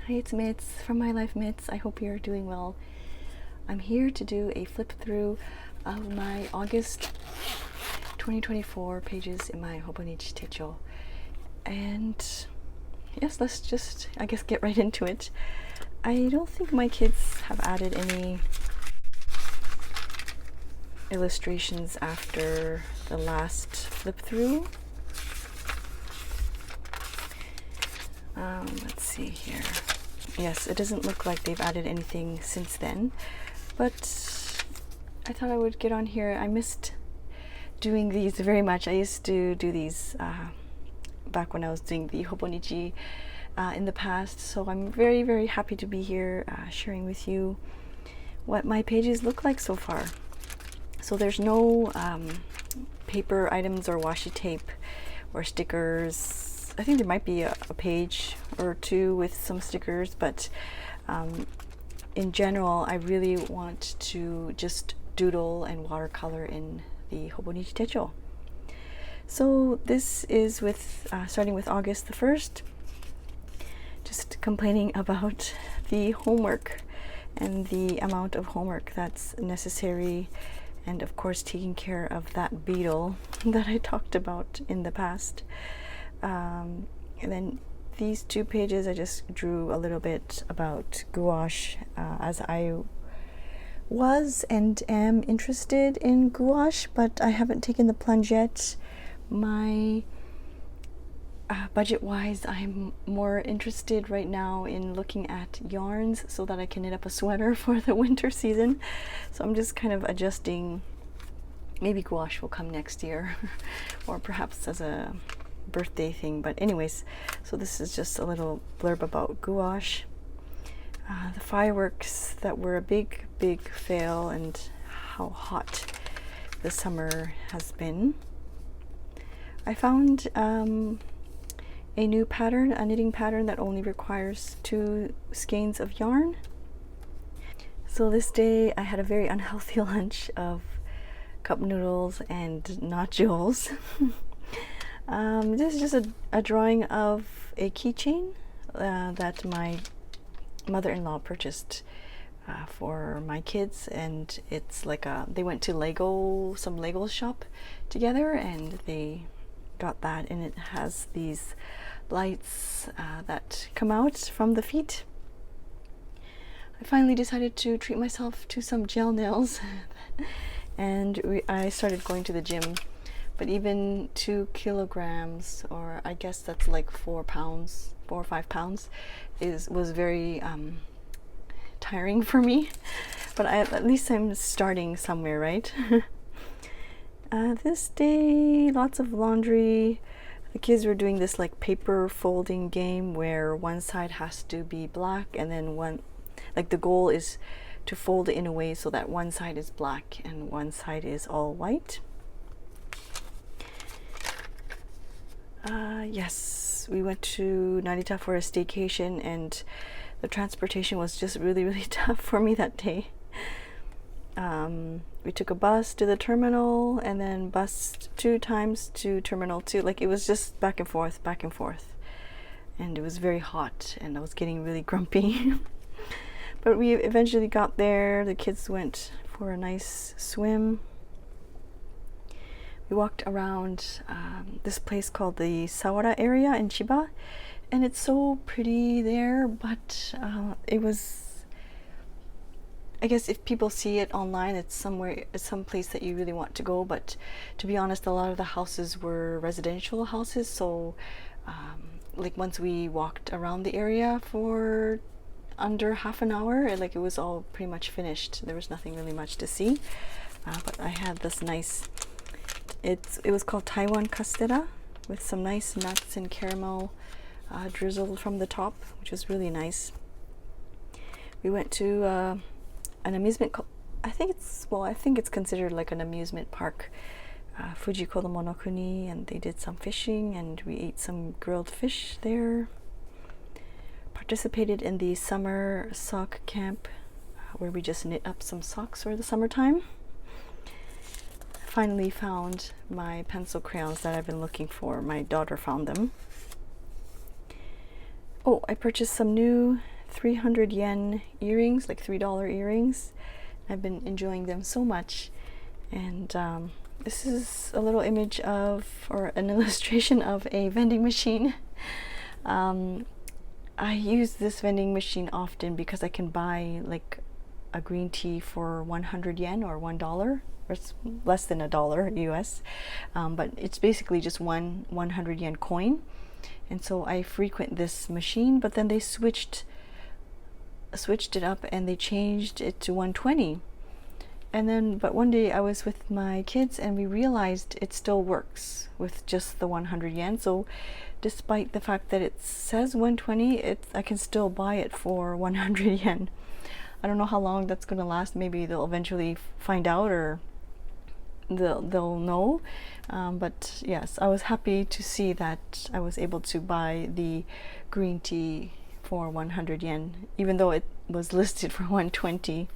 Hi, it's Mitz from My Life Mitz. I hope you're doing well. I'm here to do a flip through of my August 2024 pages in my Hobonichi Techo. And yes, let's just, I guess, get right into it. I don't think my kids have added any illustrations after the last flip through. Let's see here. Yes, it doesn't look like they've added anything since then, but I thought I would get on here. I missed doing these very much. I used to do these back when I was doing the Hobonichi in the past, so I'm very, very happy to be here sharing with you what my pages look like so far. So there's no paper items or washi tape or stickers. I think there might be a page or two with some stickers, but in general, I really want to just doodle and watercolor in the Hobonichi Techo. So this is with starting with August the 1st, just complaining about the homework and the amount of homework that's necessary, and of course taking care of that beetle that I talked about in the past. And then these two pages I just drew a little bit about gouache, as I was and am interested in gouache, but I haven't taken the plunge yet. My budget-wise, I'm more interested right now in looking at yarns so that I can knit up a sweater for the winter season. So I'm just kind of adjusting. Maybe gouache will come next year or perhaps as a birthday thing, but anyways, so this is just a little blurb about gouache. The fireworks that were a big fail, and how hot the summer has been. I found a new pattern, a knitting pattern that only requires 2 skeins of yarn. So this day I had a very unhealthy lunch of cup noodles and nodules. This is just a drawing of a keychain that my mother-in-law purchased for my kids, and it's like they went to some Lego shop together, and they got that, and it has these lights that come out from the feet. I finally decided to treat myself to some gel nails and I started going to the gym. But even 2 kilograms, or I guess that's like 4 or 5 pounds, was very tiring for me. But at least I'm starting somewhere, right? This day, lots of laundry. The kids were doing this like paper folding game where one side has to be black, and then the goal is to fold it in a way so that one side is black and one side is all white. Yes, we went to Narita for a staycation, and the transportation was just really tough for me that day. We took a bus to the terminal and then bus 2 times to terminal 2. Like, it was just back and forth, and it was very hot and I was getting really grumpy. But we eventually got there. The kids went for a nice swim. We walked around this place called the Sawara area in Chiba, and it's so pretty there, but it was, I guess if people see it online, it's some place that you really want to go, but to be honest, a lot of the houses were residential houses, so like once we walked around the area for under half an hour, it was all pretty much finished. There was nothing really much to see, but I had this nice, it was called Taiwan castella, with some nice nuts and caramel drizzled from the top, which was really nice. We went to an amusement, I think it's considered like an amusement park, Fujiko no Monokuni, and they did some fishing, and we ate some grilled fish there. Participated in the summer sock camp, where we just knit up some socks for the summertime. Finally found my pencil crayons that I've been looking for. My daughter found them. Oh, I purchased some new 300 yen earrings, like $3 earrings. I've been enjoying them so much. And this is a little image of, or an illustration of, a vending machine. I use this vending machine often because I can buy like a green tea for 100 yen, or $1, or it's less than $1 US, but it's basically just one 100 yen coin. And so I frequent this machine, but then they switched it up and they changed it to 120. And then, but one day I was with my kids and we realized it still works with just the 100 yen. So despite the fact that it says 120, I can still buy it for 100 yen. I don't know how long that's going to last. Maybe they'll eventually find out, or they'll know. But yes, I was happy to see that I was able to buy the green tea for 100 yen, even though it was listed for 120.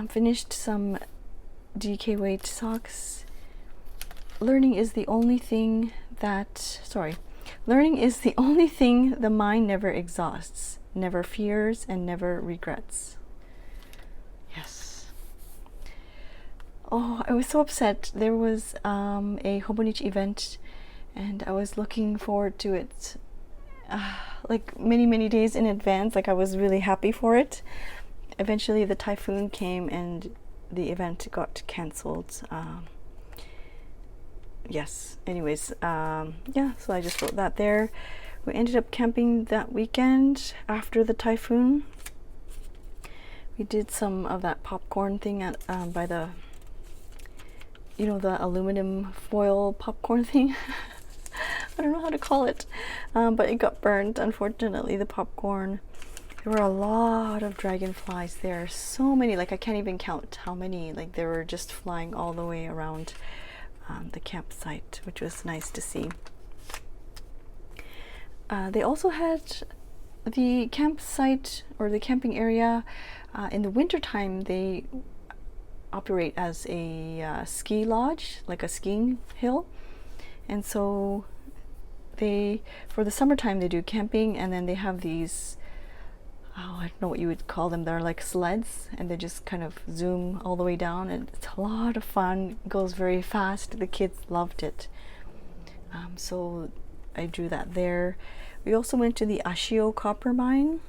Finished some DK weight socks. Learning is the only thing the mind never exhausts, never fears, and never regrets. Yes. Oh, I was so upset. There was a Hobonichi event and I was looking forward to it like many days in advance. Like, I was really happy for it. Eventually the typhoon came and the event got cancelled. Yes, anyways, yeah, so I just wrote that there. We ended up camping that weekend after the typhoon. We did some of that popcorn thing at by the, you know, the aluminum foil popcorn thing. I don't know how to call it, but it got burned, unfortunately, the popcorn. There were a lot of dragonflies there, so many, like I can't even count how many. Like, they were just flying all the way around the campsite, which was nice to see. They also had the campsite, or the camping area, in the wintertime. They operate as a ski lodge, like a skiing hill. And so for the summertime they do camping, and then they have these, oh, I don't know what you would call them. They're like sleds, and they just kind of zoom all the way down, and it's a lot of fun. It goes very fast. The kids loved it. So I drew that there. We also went to the Ashio copper mine,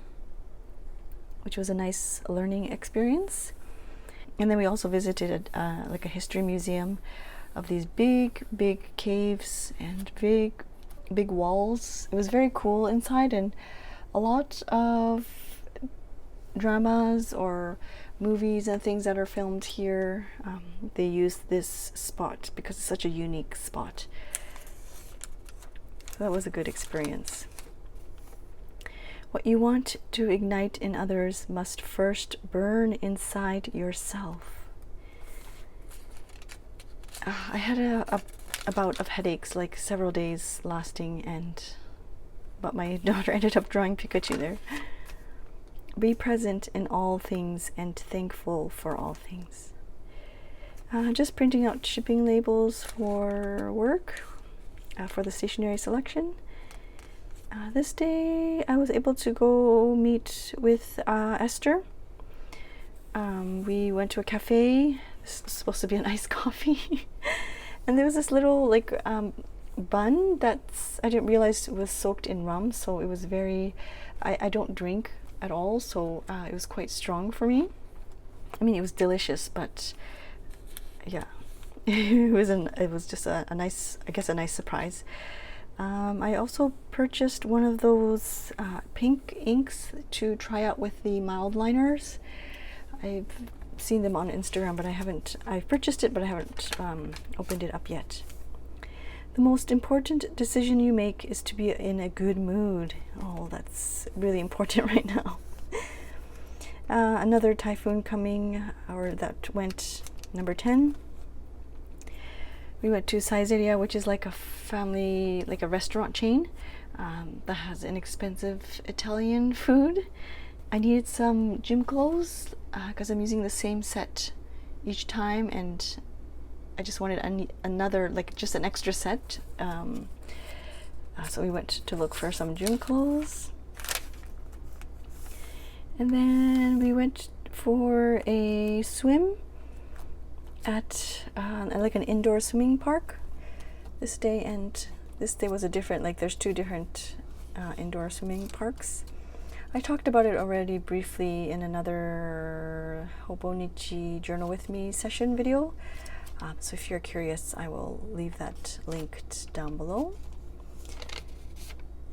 which was a nice learning experience. And then we also visited like a history museum of these big caves and big walls. It was very cool inside, and a lot of dramas or movies and things that are filmed here, they use this spot because it's such a unique spot. So that was a good experience. What you want to ignite in others must first burn inside yourself. I had a bout of headaches, like several days lasting, but my daughter ended up drawing Pikachu there. Be present in all things and thankful for all things. Just printing out shipping labels for work, for the stationery selection. This day I was able to go meet with Esther. We went to a cafe. This was supposed to be an iced coffee. And there was this little like bun I didn't realize it was soaked in rum, so it was very, I don't drink at all, so it was quite strong for me. I mean, it was delicious, but yeah, it was just a nice, I guess, a nice surprise. I also purchased one of those pink inks to try out with the mild liners. I've seen them on Instagram, but I've purchased it, but I haven't opened it up yet. The most important decision you make is to be in a good mood. Oh, that's really important right now. Another typhoon coming, or that went number 10. We went to Saizeria, which is like a family, like a restaurant chain that has inexpensive Italian food. I needed some gym clothes because I'm using the same set each time, and I just wanted another, like just an extra set. So we went to look for some gym clothes. And then we went for a swim at like an indoor swimming park this day, and this day was a different, like there's two different indoor swimming parks. I talked about it already briefly in another Hobonichi Journal With Me session video. So if you're curious, I will leave that linked down below.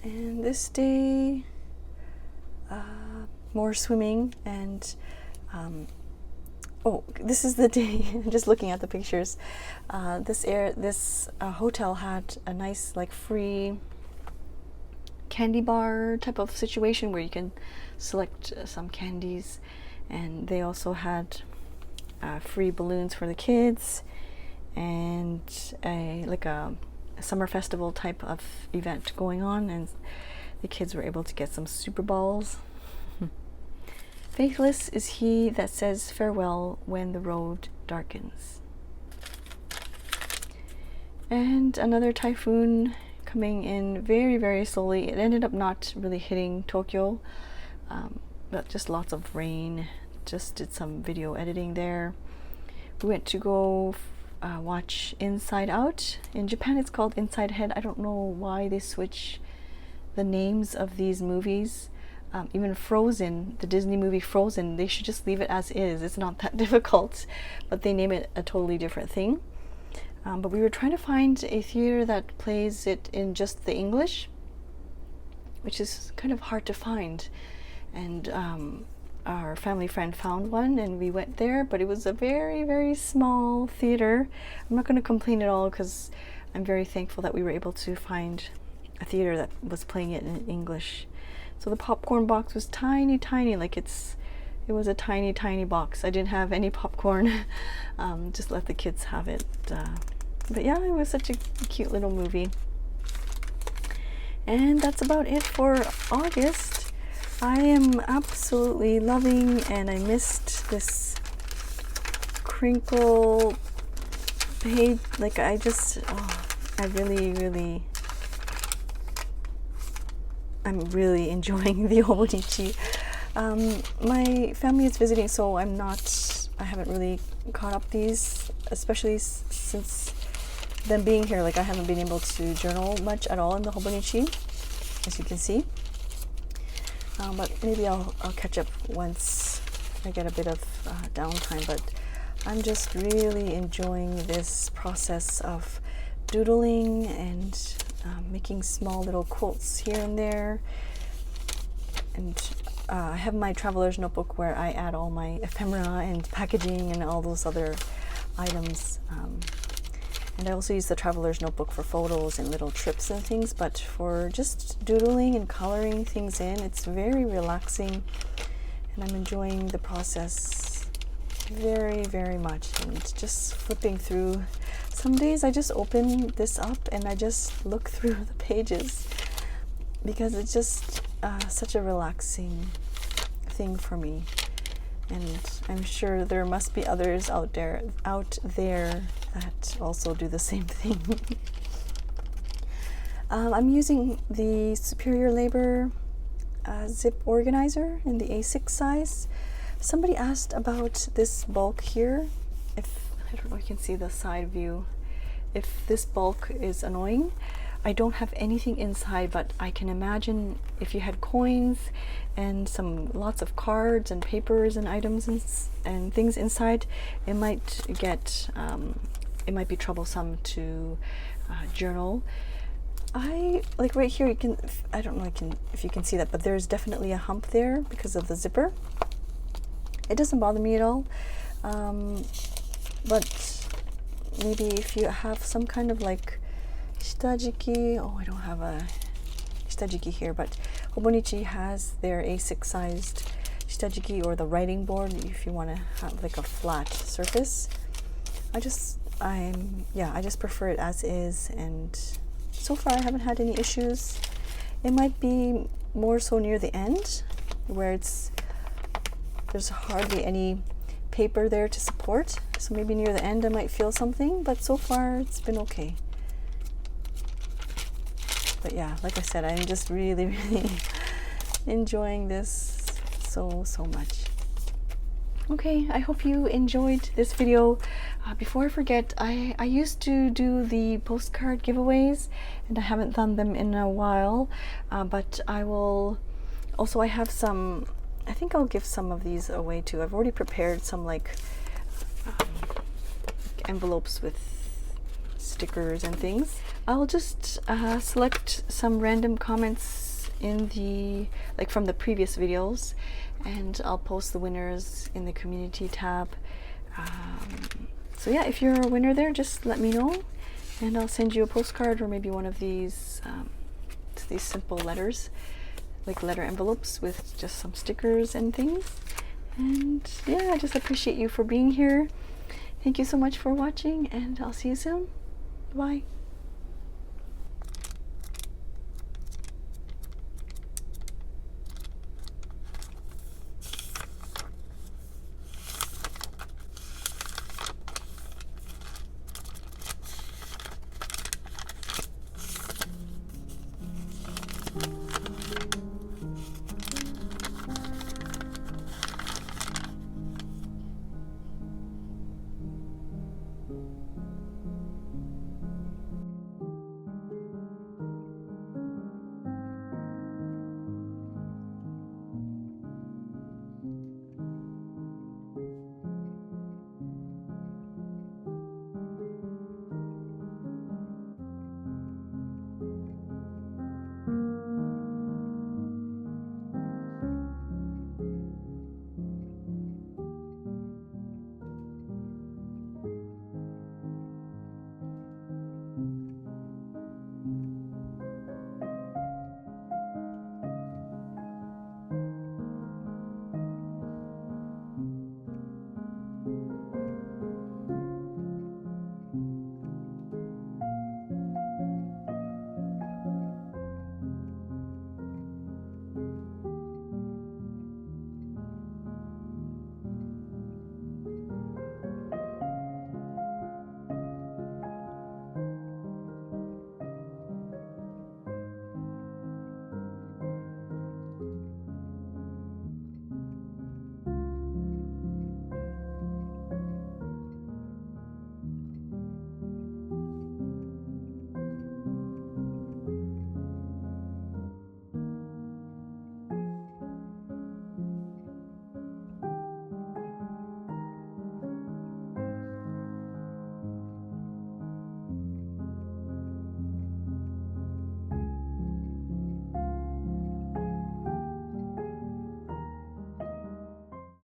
And this day, more swimming, and oh, this is the day, just looking at the pictures, this hotel had a nice like free candy bar type of situation where you can select some candies, and they also had free balloons for the kids, and like a summer festival type of event going on, and the kids were able to get some super balls. Faithless is he that says farewell when the road darkens. And another typhoon coming in very, very slowly. It ended up not really hitting Tokyo, but just lots of rain. Just did some video editing there. We went to go watch Inside Out. In Japan it's called Inside Head. I don't know why they switch the names of these movies. Even Frozen, the Disney movie Frozen, they should just leave it as is. It's not that difficult, but they name it a totally different thing. But we were trying to find a theater that plays it in just the English, which is kind of hard to find. And our family friend found one, and we went there, but it was a very, very small theater. I'm not going to complain at all, because I'm very thankful that we were able to find a theater that was playing it in English. So the popcorn box was tiny, tiny, like it was a tiny, tiny box. I didn't have any popcorn, just let the kids have it. But yeah, it was such a cute little movie. And that's about it for August. I am absolutely loving, and I missed this crinkle page. Like I really, I'm really enjoying the Hobonichi. My family is visiting, so I haven't really caught up these, especially since them being here. Like I haven't been able to journal much at all in the Hobonichi, as you can see. But maybe I'll catch up once I get a bit of downtime. But I'm just really enjoying this process of doodling and making small little quotes here and there. And I have my traveler's notebook where I add all my ephemera and packaging and all those other items. And I also use the traveler's notebook for photos and little trips and things, but for just doodling and coloring things in, it's very relaxing, and I'm enjoying the process very, very much. And just flipping through, some days I just open this up and I just look through the pages, because it's just such a relaxing thing for me. And I'm sure there must be others out there that also do the same thing. I'm using the Superior Labor zip organizer in the A6 size. Somebody asked about this bulk here. I don't know if you can see the side view. If this bulk is annoying, I don't have anything inside, but I can imagine if you had coins and lots of cards and papers and items and things inside, it might it might be troublesome to journal. Like right here, I don't know if you can see that, but there's definitely a hump there because of the zipper. It doesn't bother me at all, but maybe if you have some kind of like shitajiki, I don't have a shitajiki here, but Hobonichi has their A6 sized shitajiki, or the writing board, if you want to have like a flat surface. I just prefer it as is, and so far I haven't had any issues. It might be more so near the end, where there's hardly any paper there to support, so maybe near the end I might feel something, but so far it's been okay. But yeah, like I said, I'm just really, really enjoying this so much. Okay, I hope you enjoyed this video. Before I forget, I used to do the postcard giveaways, and I haven't done them in a while, but I will also, I have some, I think I'll give some of these away too. I've already prepared some like envelopes with stickers and things. I'll just select some random comments in the, like from the previous videos, and I'll post the winners in the community tab. So yeah, if you're a winner there, just let me know, and I'll send you a postcard or maybe one of these simple letters, like letter envelopes with just some stickers and things. And yeah, I just appreciate you for being here. Thank you so much for watching, and I'll see you soon. Bye.